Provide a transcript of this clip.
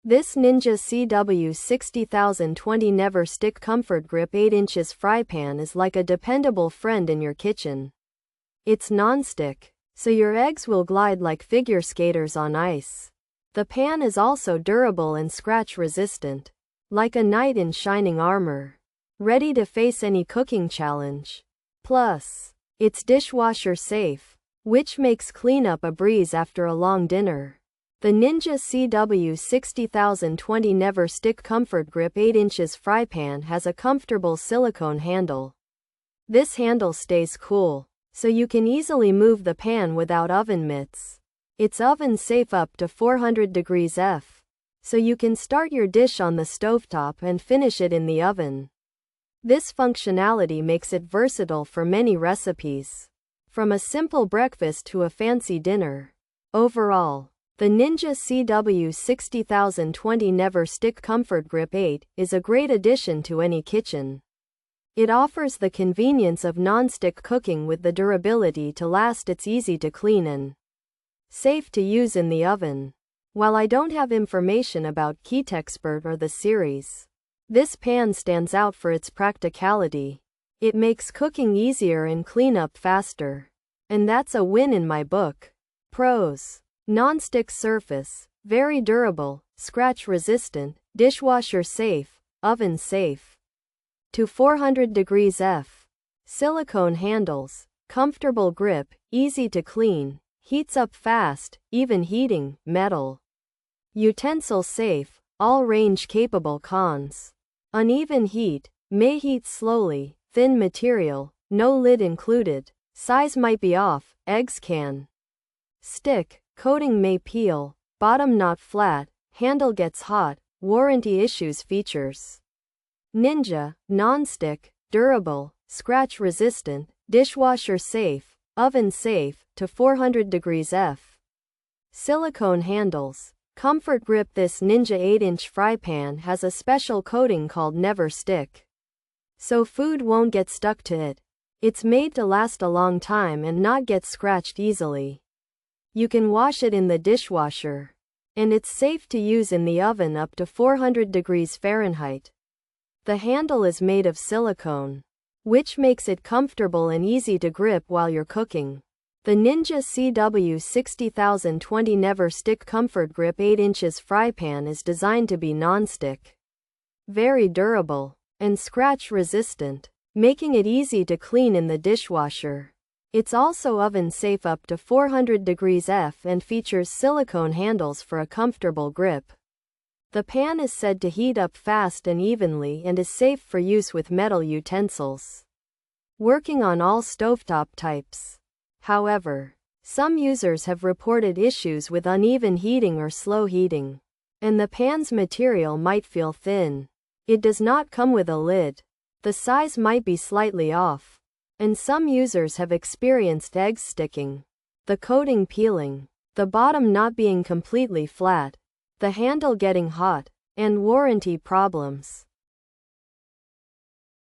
This Ninja CW60020 NeverStick Comfort Grip 8 inches fry pan is like a dependable friend in your kitchen. It's non-stick, so your eggs will glide like figure skaters on ice. The pan is also durable and scratch resistant, like a knight in shining armor, ready to face any cooking challenge. Plus, it's dishwasher safe, which makes cleanup a breeze after a long dinner. The Ninja CW60020 NeverStick Comfort Grip 8 inches fry pan has a comfortable silicone handle. This handle stays cool, so you can easily move the pan without oven mitts. It's oven safe up to 400 degrees F, so you can start your dish on the stovetop and finish it in the oven. This functionality makes it versatile for many recipes, from a simple breakfast to a fancy dinner. Overall, the Ninja CW60020 NeverStick Comfort Grip 8 is a great addition to any kitchen. It offers the convenience of non-stick cooking with the durability to last. It's easy to clean and safe to use in the oven. While I don't have information about KITEXPERT or the series, this pan stands out for its practicality. It makes cooking easier and cleanup faster. And that's a win in my book. Pros: non-stick surface, very durable, scratch resistant, dishwasher safe, oven safe. To 400 degrees F. Silicone handles, comfortable grip, easy to clean, heats up fast, even heating. Metal utensil safe, all range capable. Cons: uneven heat, may heat slowly, thin material, no lid included, size might be off, eggs can stick, coating may peel, bottom not flat, handle gets hot. Warranty issues. Features: Ninja, non-stick, durable, scratch resistant, dishwasher safe, oven safe, to 400 degrees F. Silicone handles, comfort grip. This Ninja 8-inch fry pan has a special coating called NeverStick, so food won't get stuck to it. It's made to last a long time and not get scratched easily. You can wash it in the dishwasher, and it's safe to use in the oven up to 400 degrees Fahrenheit. The handle is made of silicone, which makes it comfortable and easy to grip while you're cooking. The Ninja CW60020 NeverStick Comfort Grip 8 inches fry pan is designed to be non-stick, very durable, and scratch resistant, making it easy to clean in the dishwasher. It's also oven safe up to 400 degrees F and features silicone handles for a comfortable grip. The pan is said to heat up fast and evenly and is safe for use with metal utensils, working on all stovetop types. However, some users have reported issues with uneven heating or slow heating, and the pan's material might feel thin. It does not come with a lid. The size might be slightly off, and some users have experienced eggs sticking, the coating peeling, the bottom not being completely flat, the handle getting hot, and warranty problems.